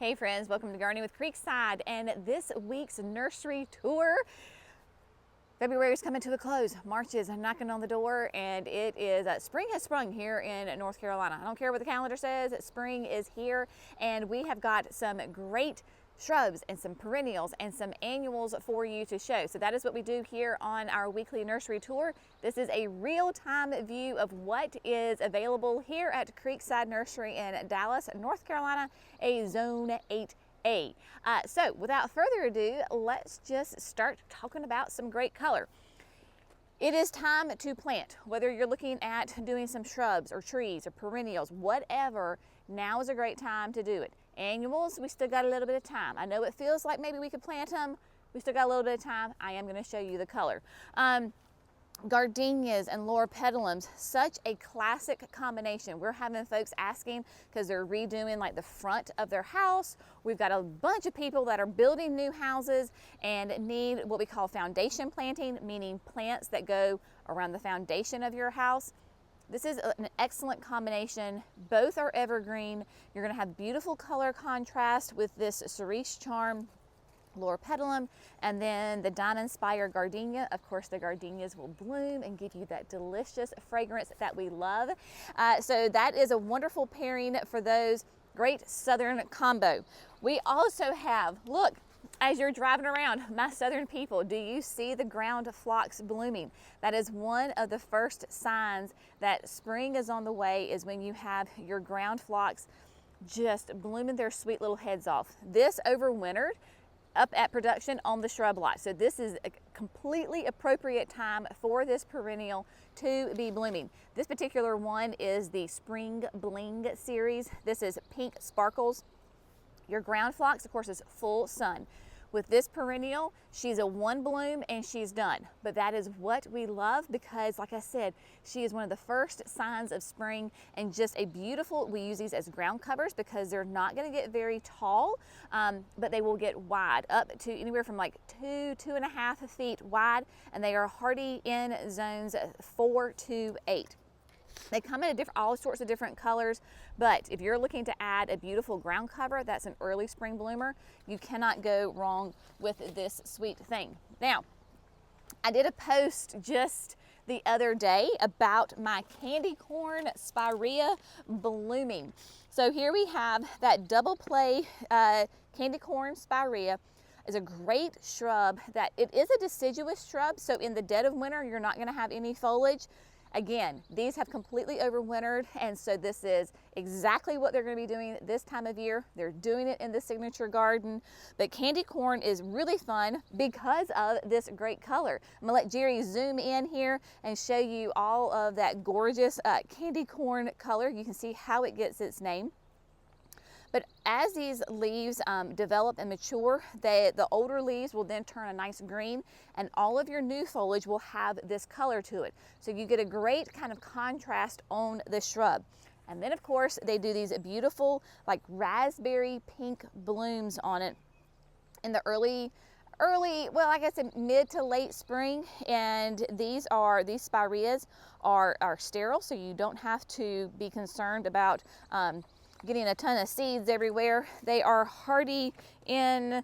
Hey friends, welcome to Gardening with Creekside and this week's nursery tour. February is coming to a close. March is knocking on the door and it is, spring has sprung here in North Carolina. I don't care what the calendar says, spring is here and we have got some great shrubs and some perennials and some annuals for you to show. So that is what we do here on our weekly nursery tour. This is a real-time view of what is available here at Creekside Nursery in Dallas, North Carolina, a Zone 8A. So without further ado, let's just start talking about some great color. It is time to plant, whether you're looking at doing some shrubs or trees or perennials, whatever, now is a great time to do it. Annuals, we still got a little bit of time. I know it feels like maybe we could plant them. We still got a little bit of time. I am going to show you the color. Gardenias and loropetalums, such a classic combination. We're having folks asking because they're redoing like the front of their house. We've got a bunch of people that are building new houses and need what we call foundation planting, meaning plants that go around the foundation of your house. This is an excellent combination. Both are evergreen. You're going to have beautiful color contrast with this cerise charm loropetalum and then the diamond spire gardenia. Of course, the gardenias will bloom and give you that delicious fragrance that we love. So that is a wonderful pairing for those. Great southern combo. We also have, look, as you're driving around, my southern people, do you see the ground phlox blooming? That is one of the first signs that spring is on the way, is when you have your ground phlox just blooming their sweet little heads off. This overwintered up at production on the shrub lot. So this is a completely appropriate time for this perennial to be blooming. This particular one is the Spring Bling series. This is Pink Sparkles. Your ground phlox, of course, is full sun. With this perennial, she's a one bloom and she's done. But that is what we love because, like I said, she is one of the first signs of spring and just a beautiful, we use these as ground covers because they're not gonna get very tall, but they will get wide, up to anywhere from like 2.5 feet wide, and they are hardy in zones 4 to 8. They come in all sorts of different colors, but if you're looking to add a beautiful ground cover, that's an early spring bloomer, you cannot go wrong with this sweet thing. Now, I did a post just the other day about my candy corn spirea blooming. So here we have that double play candy corn spirea. Is a great shrub that it is a deciduous shrub, so in the dead of winter, you're not gonna have any foliage. Again, these have completely overwintered, and so this is exactly what they're going to be doing this time of year. They're doing it in the signature garden, but candy corn is really fun because of this great color. I'm going to let Jerry zoom in here and show you all of that gorgeous candy corn color. You can see how it gets its name. But as these leaves develop and mature, the older leaves will then turn a nice green, and all of your new foliage will have this color to it. So you get a great kind of contrast on the shrub. And then of course, they do these beautiful like raspberry pink blooms on it in the early, well, I guess mid to late spring. And these spireas are sterile, so you don't have to be concerned about getting a ton of seeds everywhere. They are hardy in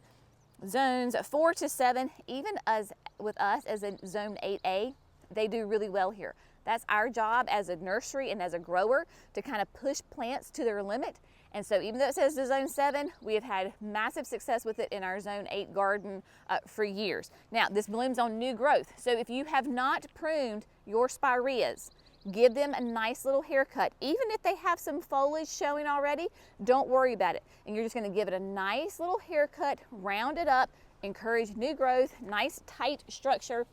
zones 4 to 7, even as with us as a zone 8A, they do really well here. That's our job as a nursery and as a grower to kind of push plants to their limit. And so even though it says the zone 7, we have had massive success with it in our zone 8 garden for years. Now, this blooms on new growth. So if you have not pruned your spireas, give them a nice little haircut. Even if they have some foliage showing already, don't worry about it. And you're just gonna give it a nice little haircut, round it up, encourage new growth, nice tight structure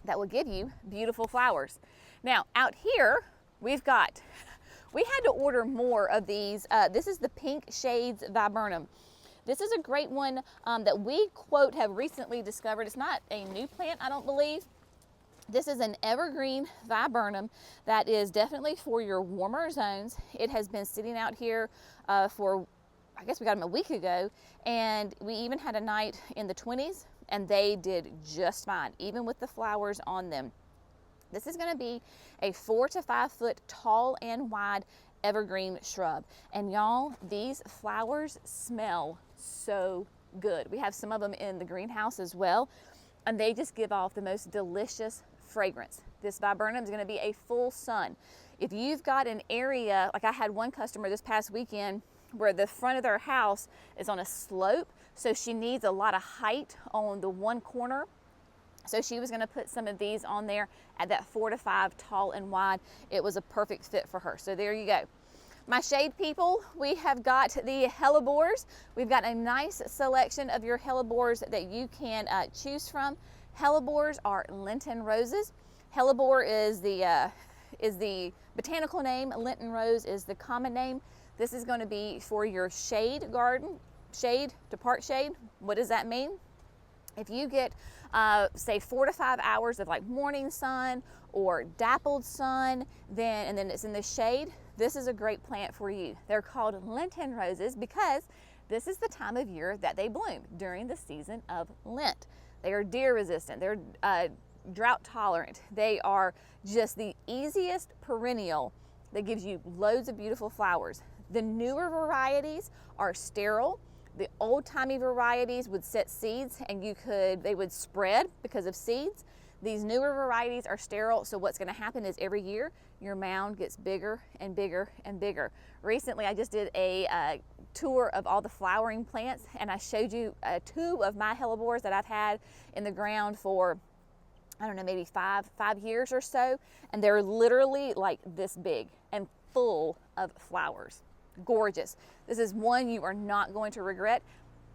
that will give you beautiful flowers. Now, out here, we had to order more of these. This is the Pink Shades Viburnum. This is a great one that we, quote, have recently discovered. It's not a new plant, I don't believe. This is an evergreen viburnum that is definitely for your warmer zones. It has been sitting out here for, I guess we got them a week ago, and we even had a night in the 20s, and they did just fine, even with the flowers on them. This is going to be a 4 to 5 foot tall and wide evergreen shrub. And y'all, these flowers smell so good. We have some of them in the greenhouse as well, and they just give off the most delicious fragrance. This viburnum is going to be a full sun. If you've got an area, like I had one customer this past weekend where the front of their house is on a slope, so she needs a lot of height on the one corner. So she was going to put some of these on there at that 4 to 5 tall and wide. It was a perfect fit for her. So there you go. My shade people, we have got the hellebores. We've got a nice selection of your hellebores that you can choose from. Hellebores are Lenten roses. Hellebore is the botanical name. Lenten rose is the common name. This is going to be for your shade garden. Shade to part shade. What does that mean? If you get say 4 to 5 hours of like morning sun or dappled sun, and then it's in the shade, this is a great plant for you. They're called Lenten roses because this is the time of year that they bloom, during the season of Lent. They are deer resistant, they're drought tolerant. They are just the easiest perennial that gives you loads of beautiful flowers. The newer varieties are sterile. The old-timey varieties would set seeds and they would spread because of seeds. These newer varieties are sterile, so what's going to happen is every year your mound gets bigger and bigger and bigger. Recently I just did a tour of all the flowering plants, and I showed you 2 of my hellebores that I've had in the ground for, I don't know, maybe five years or so, and they're literally like this big and full of flowers. Gorgeous. This is one you are not going to regret.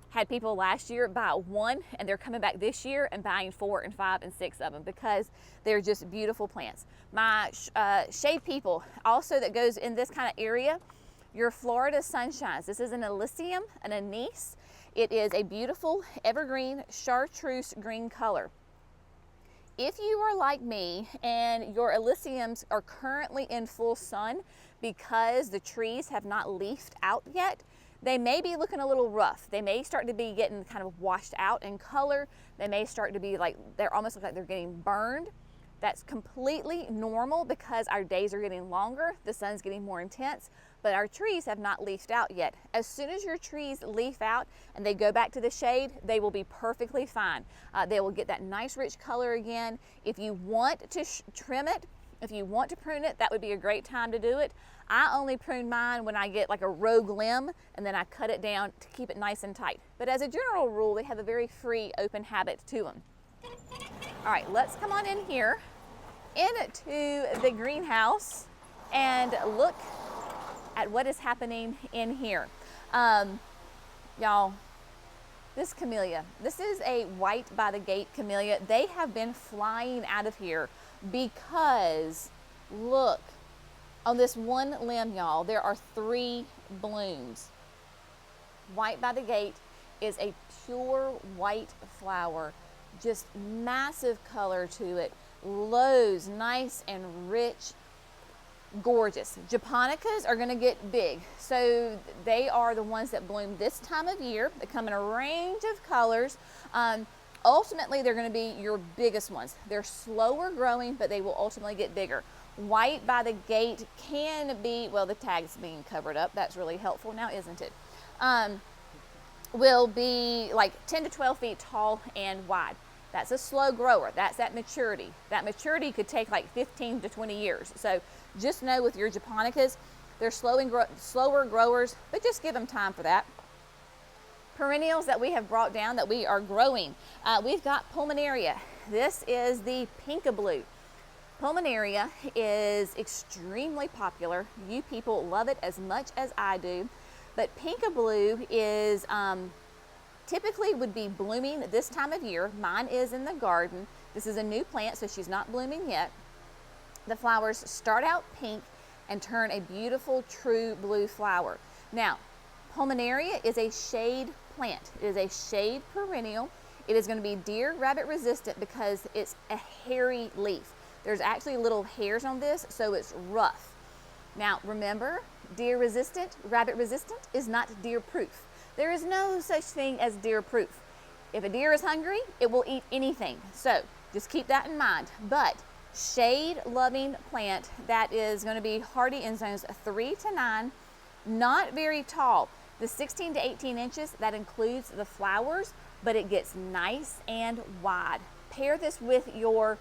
Had people last year buy 1, and they're coming back this year and buying 4 and 5 and 6 of them because they're just beautiful plants. My shade people also that goes in this kind of area, your Florida Sunshines. This is an Alysum, an anise. It is a beautiful evergreen chartreuse green color. If you are like me and your Alysums are currently in full sun because the trees have not leafed out yet, they may be looking a little rough. They may start to be getting kind of washed out in color. They may start to be like, they're almost look like they're getting burned. That's completely normal because our days are getting longer, the sun's getting more intense, but our trees have not leafed out yet. As soon as your trees leaf out and they go back to the shade, they will be perfectly fine. They will get that nice rich color again. If you want to trim it, if you want to prune it, that would be a great time to do it. I only prune mine when I get like a rogue limb, and then I cut it down to keep it nice and tight. But as a general rule, they have a very free, open habit to them. All right, let's come on in here into the greenhouse and look at what is happening in here. Y'all, this camellia, this is a white by the gate camellia. They have been flying out of here because look, on this one limb, y'all, there are 3 blooms. White by the gate is a pure white flower, just massive color to it, lows, nice and rich, gorgeous. Japonicas are going to get big, so they are the ones that bloom this time of year. They come in a range of colors. Ultimately, they're going to be your biggest ones. They're slower growing, but they will ultimately get bigger. White by the gate can be, well, the tag's being covered up. That's really helpful now, isn't it? Will be like 10 to 12 feet tall and wide. That's a slow grower. That's that maturity. That maturity could take like 15 to 20 years. So just know with your Japonicas, they're slower growers, but just give them time for that. Perennials that we have brought down that we are growing. We've got Pulmonaria. This is the Pinkaboo. Pulmonaria is extremely popular. You people love it as much as I do. But Pinkaboo is typically would be blooming this time of year. Mine is in the garden. This is a new plant, so she's not blooming yet. The flowers start out pink and turn a beautiful true blue flower. Now, Pulmonaria is a shade plant. It is a shade perennial. It is going to be deer rabbit resistant because it's a hairy leaf. There's actually little hairs on this, so it's rough. Now remember, deer resistant, rabbit resistant is not deer proof. There is no such thing as deer proof. If a deer is hungry, it will eat anything. So just keep that in mind. But shade loving plant that is going to be hardy in zones 3 to 9, not very tall. The 16 to 18 inches, that includes the flowers, but it gets nice and wide. Pair this with your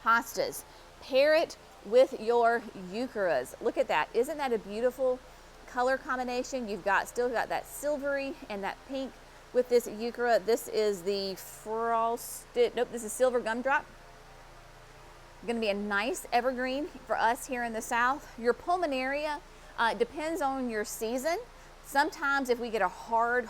hostas. Pair it with your eucharis. Look at that. Isn't that a beautiful color combination? You've still got that silvery and that pink with this euchera. This is the this is silver gumdrop. Going to be a nice evergreen for us here in the South. Your pulmonaria depends on your season. Sometimes if we get a hard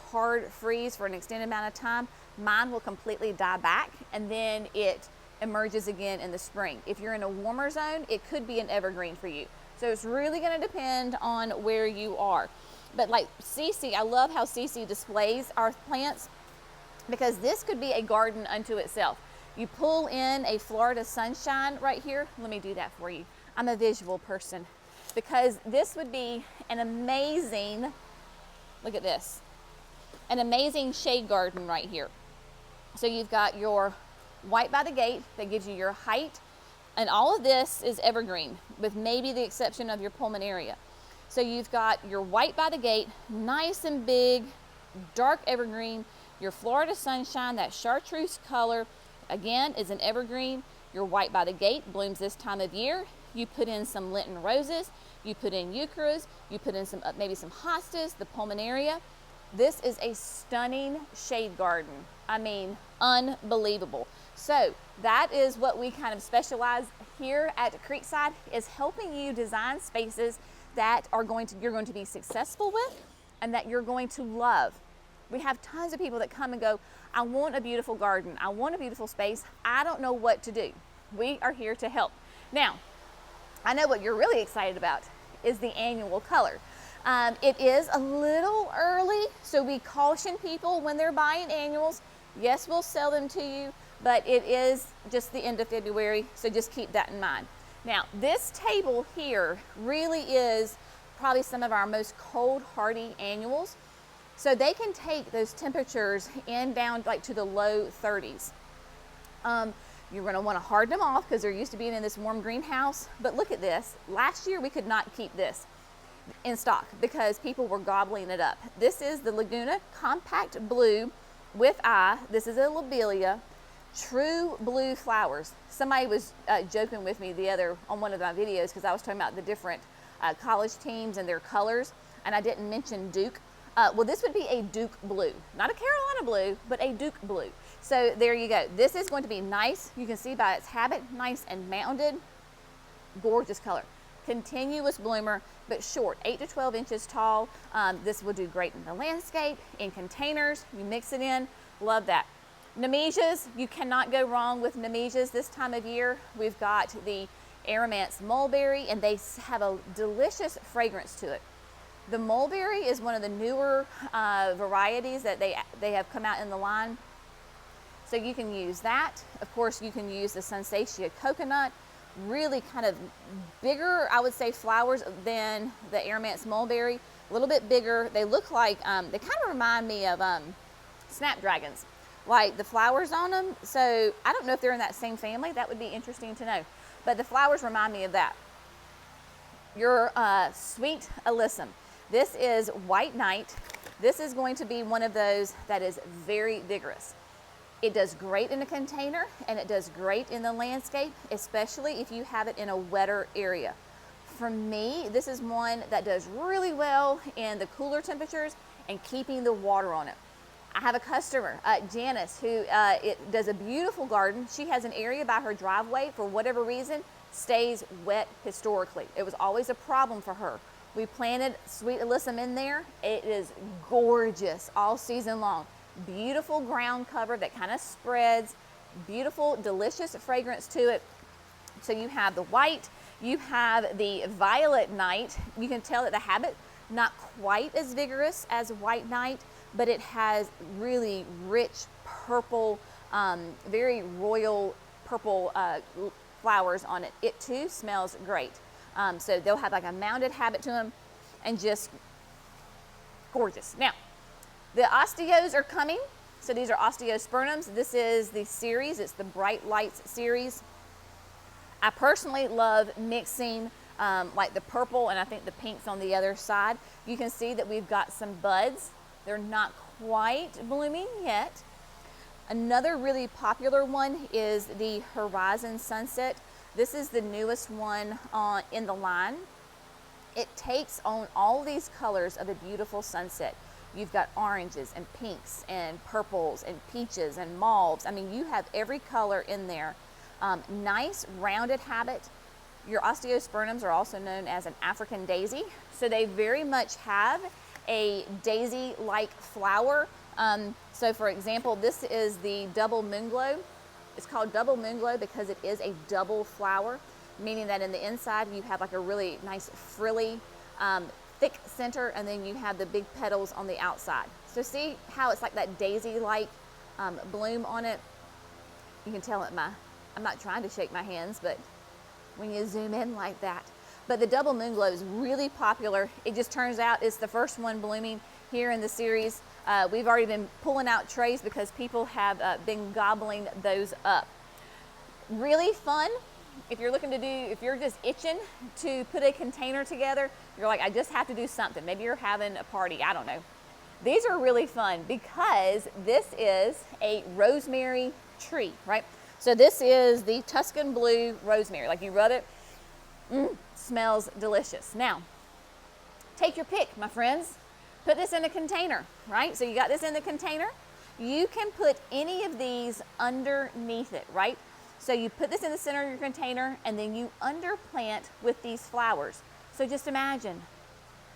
freeze for an extended amount of time, mine will completely die back and then it emerges again in the spring. If you're in a warmer zone, it could be an evergreen for you. So it's really going to depend on where you are. But like Cece, I love how Cece displays our plants because this could be a garden unto itself. You pull in a Florida Sunshine right here. Let me do that for you. I'm a visual person because this would be an amazing, look at this, an amazing shade garden right here. So you've got your white by the gate that gives you your height, and all of this is evergreen with maybe the exception of your pulmonaria. So you've got your white by the gate, nice and big, dark evergreen, your Florida Sunshine, that chartreuse color, again, is an evergreen. Your white by the gate blooms this time of year. You put in some Lenten roses, you put in eucharis, you put in some maybe some hostas, the pulmonaria. This is a stunning shade garden. I mean, unbelievable. So that is what we kind of specialize here at Creekside, is helping you design spaces that you're going to be successful with and that you're going to love. We have tons of people that come and go, I want a beautiful garden, I want a beautiful space, I don't know what to do. We are here to help. Now, I know what you're really excited about is the annual color. It is a little early, so we caution people when they're buying annuals. Yes, we'll sell them to you, but it is just the end of February, so just keep that in mind. Now, this table here really is probably some of our most cold hardy annuals. So they can take those temperatures down like to the low 30s. You're going to want to harden them off because they're used to being in this warm greenhouse. But look at this. Last year we could not keep this in stock because people were gobbling it up. This is the Laguna Compact Blue with eye. This is a lobelia, true blue flowers. Somebody was joking with me on one of my videos because I was talking about the different college teams and their colors, and I didn't mention Duke. Well, this would be a Duke blue, not a Carolina blue, but a Duke blue. So there you go. This is going to be nice. You can see by its habit, nice and mounded, gorgeous color. Continuous bloomer, but short, 8 to 12 inches tall. This will do great in the landscape, in containers. You mix it in, love that. Nemesias, you cannot go wrong with nemesias this time of year. We've got the Aromance Mulberry, and they have a delicious fragrance to it. The mulberry is one of the newer varieties that they have come out in the line. So you can use that. Of course, you can use the Sunsatia coconut. Really kind of bigger, I would say, flowers than the Aromance Mulberry. A little bit bigger. They look like, they kind of remind me of snapdragons, like the flowers on them. So I don't know if they're in that same family. That would be interesting to know. But the flowers remind me of that. Your sweet Alysum. This is White Knight. This is going to be one of those that is very vigorous. It does great in a container and it does great in the landscape, especially if you have it in a wetter area. For me, this is one that does really well in the cooler temperatures and keeping the water on it. I have a customer, Janice, who does a beautiful garden. She has an area by her driveway, for whatever reason, stays wet historically. It was always a problem for her. We planted sweet Alysum in there. It is gorgeous all season long. Beautiful ground cover that kind of spreads, beautiful, delicious fragrance to it. So you have the white, you have the Violet Night. You can tell that the habit, not quite as vigorous as White Night, but it has really rich purple, very royal purple flowers on it. It too smells great. So they'll have like a mounded habit to them and just gorgeous. Now, the Osteos are coming. So these are Osteos Sperm. This is the series. It's the Bright Lights series. I personally love mixing like the purple and I think the pinks on the other side. You can see that we've got some buds. They're not quite blooming yet. Another really popular one is the Horizon Sunset. This is the newest one in the line. It takes on all these colors of a beautiful sunset. You've got oranges and pinks and purples and peaches and mauves. I mean, you have every color in there. Nice rounded habit. Your Osteosperms are also known as an African daisy. So they very much have a daisy-like flower. So for example, this is the double moonglow. It's called double moonglow because it is a double flower, meaning that in the inside you have like a really nice frilly, thick center, and then you have the big petals on the outside. So see how it's like that daisy-like bloom on it? You can tell I'm not trying to shake my hands, but when you zoom in like that. But the double moonglow is really popular. It just turns out it's the first one blooming here in the series. We've already been pulling out trays because people have been gobbling those up. Really fun. If you're just itching to put a container together, you're like, I just have to do something. Maybe you're having a party, I don't know. These are really fun because this is a rosemary tree, right? So this is the Tuscan blue rosemary. Like you rub it, smells delicious. Now, take your pick, my friends. Put this in a container, right? So you got this in the container. You can put any of these underneath it, right? So you put this in the center of your container and then you underplant with these flowers. So just imagine,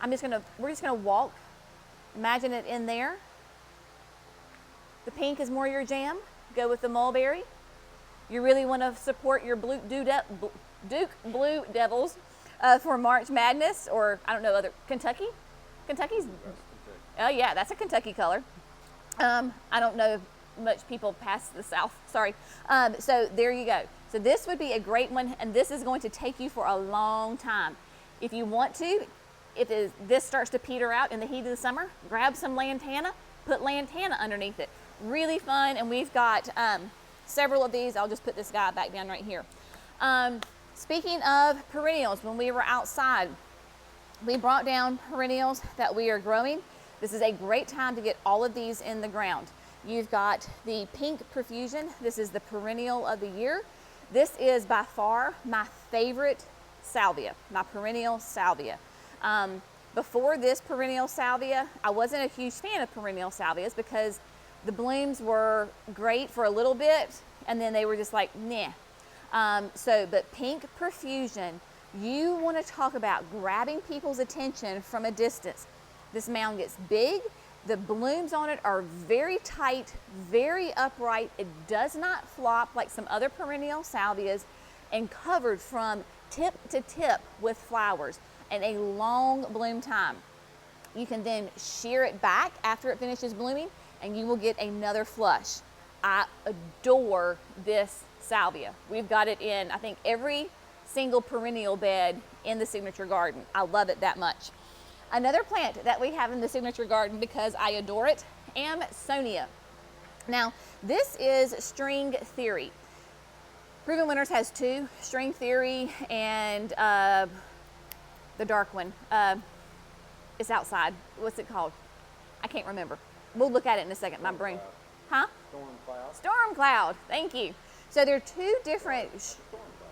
we're just gonna walk, imagine it in there. The pink is more your jam, go with the mulberry. You really wanna support your Duke Blue Devils for March Madness, or I don't know, Kentucky? Kentucky's, oh yeah, that's a Kentucky color. I don't know much people past the South, sorry. So there you go. So this would be a great one, and this is going to take you for a long time. If you want to, this starts to peter out in the heat of the summer, grab some lantana, put lantana underneath it. Really fun, and we've got several of these. I'll just put this guy back down right here. Speaking of perennials, when we were outside, we brought down perennials that we are growing. This is a great time to get all of these in the ground. You've got the pink profusion. This is the perennial of the year. This is by far my favorite salvia, my perennial salvia. Before this perennial salvia, I wasn't a huge fan of perennial salvias because the blooms were great for a little bit and then they were just like, nah. But pink profusion, you want to talk about grabbing people's attention from a distance. This mound gets big. The blooms on it are very tight, very upright. It does not flop like some other perennial salvias, and covered from tip to tip with flowers and a long bloom time. You can then shear it back after it finishes blooming and you will get another flush. I adore this salvia. We've got it in, I think, every single perennial bed in the signature garden. I love it that much. Another plant that we have in the signature garden because I adore it, Amsonia. Now, this is String Theory. Proven Winners has two, String Theory and the dark one. It's outside. What's it called? I can't remember. We'll look at it in a second. My brain. Huh? Storm Cloud. Storm Cloud. Thank you. So there are two different.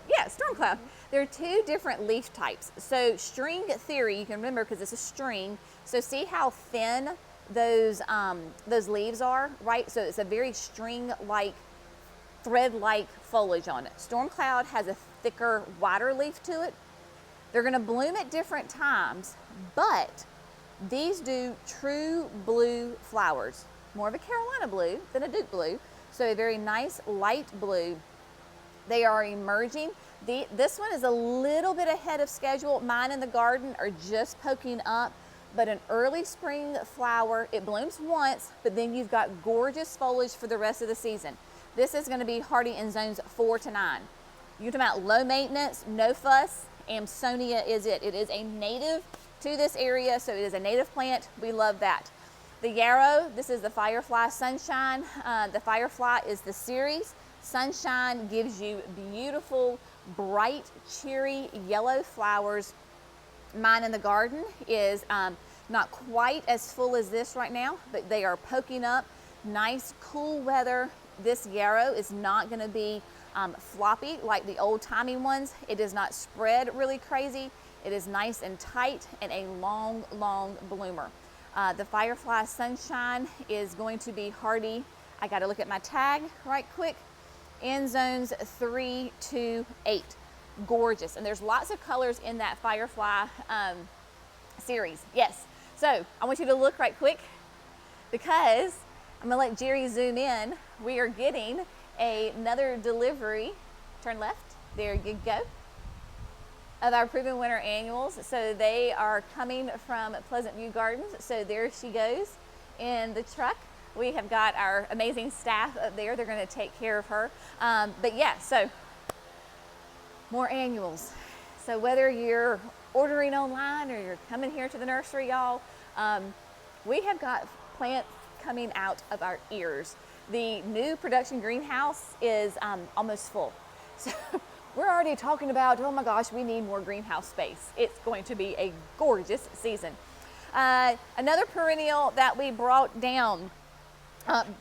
Yeah, Storm Cloud. There are two different leaf types. So String Theory, you can remember because it's a string. So see how thin those leaves are, right? So it's a very string-like, thread-like foliage on it. Storm Cloud has a thicker, wider leaf to it. They're going to bloom at different times, but these do true blue flowers. More of a Carolina blue than a Duke blue. So a very nice light blue. They are emerging. This one is a little bit ahead of schedule. Mine in the garden are just poking up, but an early spring flower. It blooms once, but then you've got gorgeous foliage for the rest of the season. This is going to be hardy in zones 4 to 9. You're talking about low maintenance, no fuss. Amsonia is it. It is a native to this area, so it is a native plant. We love that. The yarrow, this is the Firefly Sunshine. The Firefly is the series. Sunshine gives you beautiful bright cherry yellow flowers. Mine in the garden is not quite as full as this right now, but they are poking up. Nice cool weather. This yarrow is not going to be floppy like the old-timey ones. It does not spread really crazy. It is nice and tight and a long, long bloomer. The Firefly Sunshine is going to be hardy. I got to look at my tag right quick. In zones 3 to 8. Gorgeous. And there's lots of colors in that Firefly series. Yes. So I want you to look right quick because I'm going to let Jerry zoom in. We are getting another delivery. Turn left. There you go. Of our Proven Winter Annuals. So they are coming from Pleasant View Gardens. So there she goes in the truck. We have got our amazing staff up there. They're going to take care of her. But yeah, so more annuals. So whether you're ordering online or you're coming here to the nursery, y'all, we have got plants coming out of our ears. The new production greenhouse is almost full. So we're already talking about, oh my gosh, we need more greenhouse space. It's going to be a gorgeous season. Another perennial that we brought down,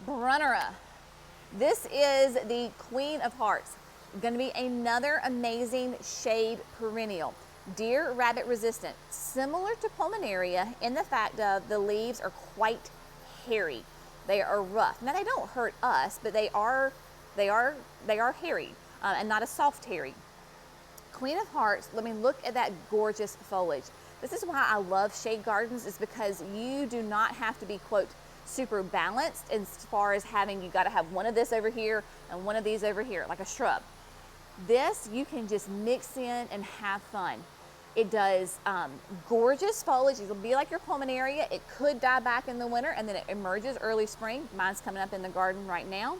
Brunnera. This is the Queen of Hearts. Going to be another amazing shade perennial. Deer rabbit resistant, similar to Pulmonaria in the fact of the leaves are quite hairy. They are rough. Now they don't hurt us, but they are hairy and not a soft hairy. Queen of Hearts, let me look at that gorgeous foliage. This is why I love shade gardens, is because you do not have to be, quote, super balanced as far as having, you got to have one of this over here and one of these over here, like a shrub. This you can just mix in and have fun. It does gorgeous foliage. It'll be like your Pulmonaria. It could die back in the winter and then it emerges early spring. Mine's coming up in the garden right now.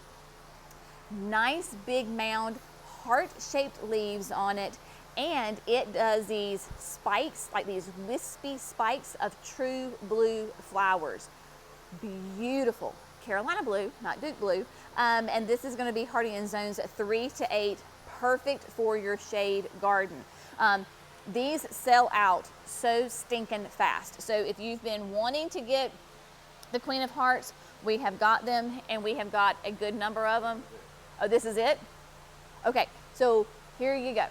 Nice big mound, heart-shaped leaves on it, and it does these spikes, like these wispy spikes of true blue flowers. Beautiful. Carolina blue, not Duke blue. And this is going to be hardy in zones 3 to 8. Perfect for your shade garden. These sell out so stinking fast. So if you've been wanting to get the Queen of Hearts, we have got them, and we have got a good number of them. Oh, this is it? Okay, so here you go.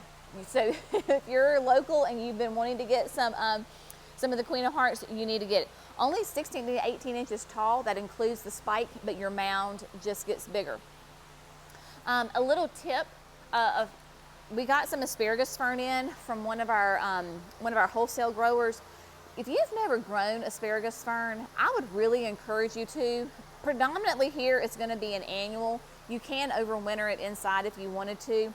So if you're local and you've been wanting to get some of the Queen of Hearts, you need to get it. Only 16 to 18 inches tall. That includes the spike, but your mound just gets bigger. A little tip we got some Asparagus Fern in from one of our wholesale growers. If you've never grown Asparagus Fern, I would really encourage you to. Predominantly here, it's going to be an annual. You can overwinter it inside if you wanted to.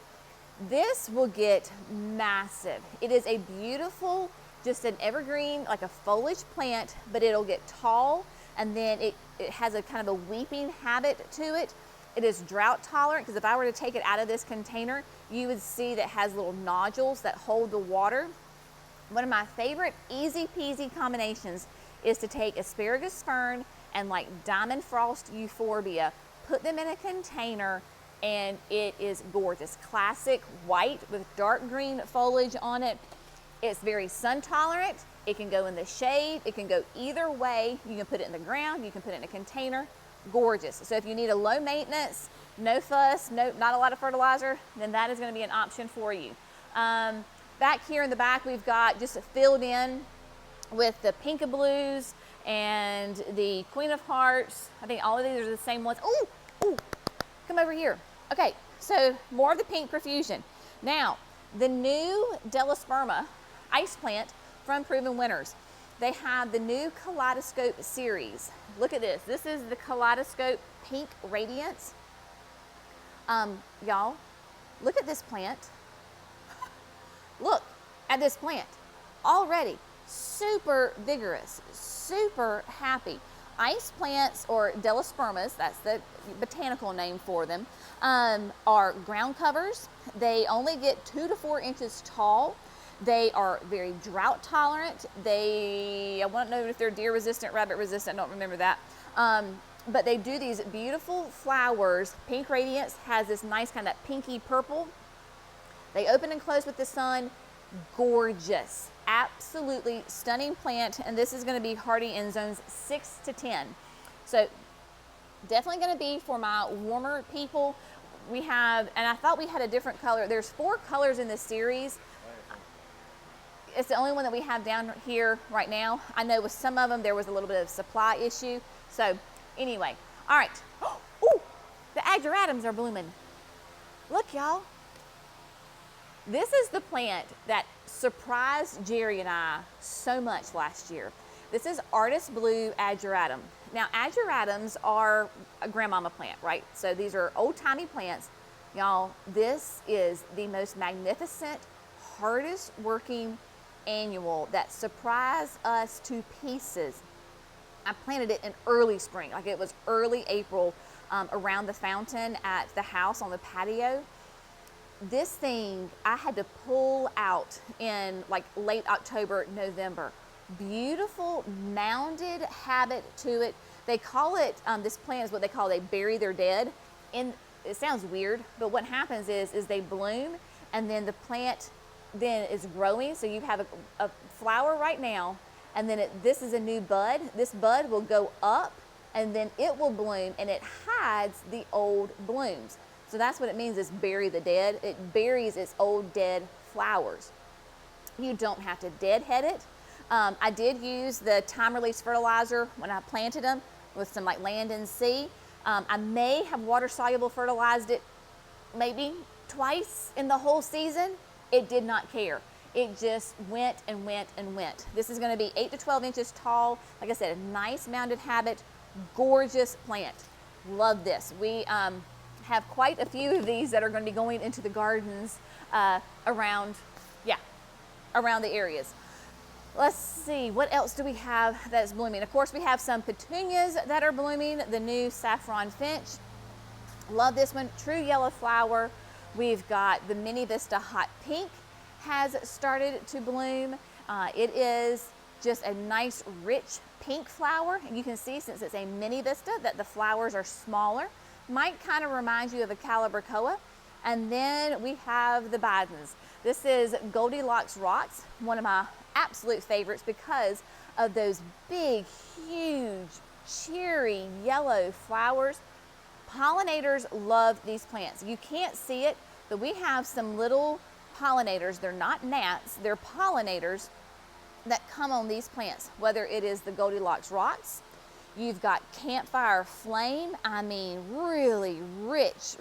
This will get massive. It is a beautiful, just an evergreen, like a foliage plant, but it'll get tall, and then it has a kind of a weeping habit to it. It is drought tolerant, because if I were to take it out of this container, you would see that it has little nodules that hold the water. One of my favorite easy peasy combinations is to take Asparagus Fern and like Diamond Frost Euphorbia, put them in a container, and it is gorgeous. Classic white with dark green foliage on it. It's very sun tolerant. It can go in the shade. It can go either way. You can put it in the ground. You can put it in a container. Gorgeous. So if you need a low maintenance, no fuss, not a lot of fertilizer, then that is going to be an option for you. Back here in the back, we've got just filled in with the Pinkablues and the Queen of Hearts. I think all of these are the same ones. Ooh, come over here. Okay, so more of the pink profusion. Now, the new Delosperma ice plant from Proven Winners. They have the new Kaleidoscope series. Look at this. This is the Kaleidoscope Pink Radiance. Y'all, look at this plant. Look at this plant. Already super vigorous, super happy. Ice plants, or Delospermas, that's the botanical name for them, are ground covers. They only get 2 to 4 inches tall. They are very drought tolerant. I want to know if they're deer resistant, rabbit resistant, I don't remember that. But they do these beautiful flowers. Pink Radiance has this nice kind of pinky purple. They open and close with the sun. Gorgeous, absolutely stunning plant. And this is going to be hardy in zones 6 to 10. So definitely going to be for my warmer people. We have, and I thought we had a different color. There's 4 colors in this series. It's the only one that we have down here right now. I know with some of them there was a little bit of supply issue. So anyway, all right. Oh, the Ageratums are blooming. Look, y'all. This is the plant that surprised Jerry and I so much last year. This is Artist Blue Ageratum. Now, Ageratums are a grandmama plant, right? So these are old-timey plants. Y'all, this is the most magnificent, hardest working annual that surprised us to pieces. I planted it in early spring, like it was early April, around the fountain at the house on the patio. This thing I had to pull out in like late October, November. Beautiful mounded habit to it. They call it, this plant is what they call, they bury their dead. And it sounds weird, but what happens is they bloom and then the plant then is growing. So you have a flower right now, and then this is a new bud. This bud will go up and then it will bloom and it hides the old blooms. So that's what it means is bury the dead. It buries its old dead flowers. You don't have to deadhead it. I did use the time release fertilizer when I planted them with some like land and sea. I may have water soluble fertilized it maybe twice in the whole season. It did not care. It just went and went and went. This is going to be 8 to 12 inches tall. Like I said, a nice mounded habit, gorgeous plant. Love this. We have quite a few of these that are going to be going into the gardens around the areas. Let's see, what else do we have that's blooming? Of course, we have some petunias that are blooming, the new saffron finch. Love this one, true yellow flower. We've got the Mini Vista Hot Pink has started to bloom. It is just a nice, rich pink flower. And you can see, since it's a Mini Vista, that the flowers are smaller. Might kind of remind you of a Calibrachoa. And then we have the Bidens. This is Goldilocks Rocks, one of my absolute favorites because of those big, huge, cheery yellow flowers. Pollinators love these plants. You can't see it, but we have some little pollinators. They're not gnats, they're pollinators that come on these plants, whether it is the Goldilocks Rocks. You've got Campfire Flame, I mean really rich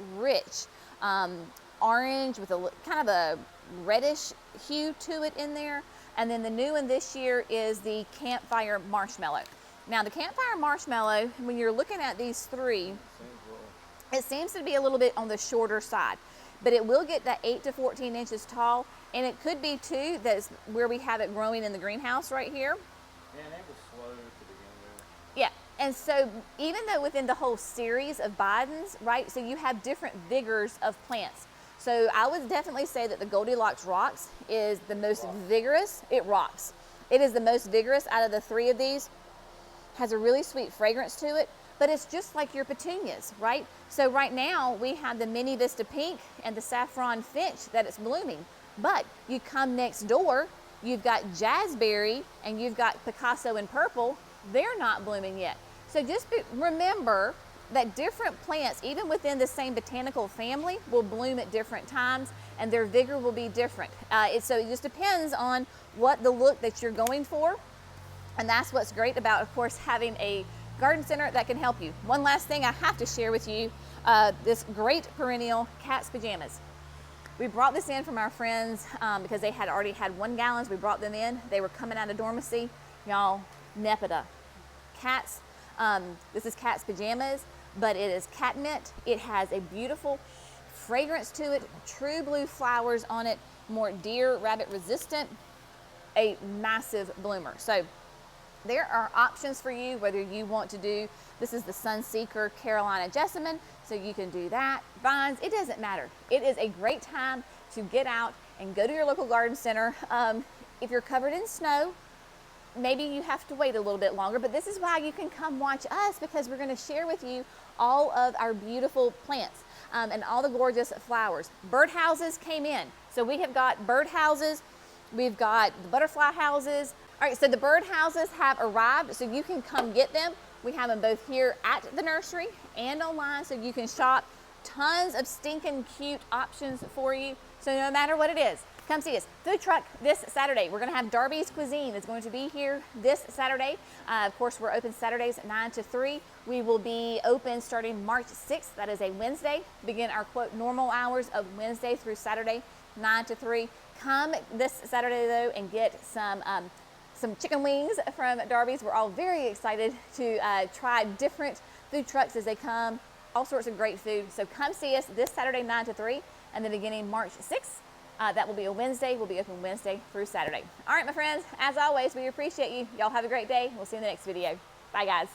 orange with a kind of a reddish hue to it in there. And then the new one this year is the Campfire Marshmallow. Now the Campfire Marshmallow, when you're looking at these three, it seems to be a little bit on the shorter side, but it will get that 8 to 14 inches tall. And it could be too, that's where we have it growing in the greenhouse right here. Yeah, and it was slow to begin with. Yeah, and so even though within the whole series of Bidens, right, so you have different vigors of plants. So I would definitely say that the Goldilocks Rocks is the most vigorous. It rocks. It is the most vigorous out of the three of these. Has a really sweet fragrance to it, but it's just like your petunias, right? So right now we have the Mini Vista Pink and the Saffron Finch that it's blooming. But you come next door, you've got Jazzberry and you've got Picasso in purple. They're not blooming yet. So just remember that different plants, even within the same botanical family, will bloom at different times and their vigor will be different. So it just depends on what the look that you're going for. And that's what's great about, of course, having a garden center that can help you. One last thing I have to share with you, this great perennial Cat's Pajamas. We brought this in from our friends because they had already had 1 gallons. We brought them in. They were coming out of dormancy. Y'all, Nepeta. Cats, this is Cat's Pajamas, but it is catmint. It has a beautiful fragrance to it, true blue flowers on it, more deer rabbit resistant, a massive bloomer. So there are options for you, whether you want to do, this is the Sunseeker Carolina Jessamine, so you can do that. Vines, it doesn't matter. It is a great time to get out and go to your local garden center. If you're covered in snow, maybe you have to wait a little bit longer, but this is why you can come watch us, because we're going to share with you all of our beautiful plants and all the gorgeous flowers. Birdhouses came in. So we have got bird houses, we've got the butterfly houses. All right, so the bird houses have arrived, so you can come get them. We have them both here at the nursery and online, so you can shop. Tons of stinking cute options for you. So no matter what it is, come see us. Food truck this Saturday. We're gonna have Darby's Cuisine. It's going to be here this Saturday. Of course, we're open Saturdays 9 to 3. We will be open starting March 6th. That is a Wednesday. Begin our quote normal hours of Wednesday through Saturday, 9 to 3. Come this Saturday though and get some chicken wings from Darby's. We're all very excited to try different food trucks as they come. All sorts of great food. So come see us this Saturday, 9 to 3, and then beginning March 6th. That will be a Wednesday. We'll be open Wednesday through Saturday. All right, my friends, as always, we appreciate you. Y'all have a great day. We'll see you in the next video. Bye, guys.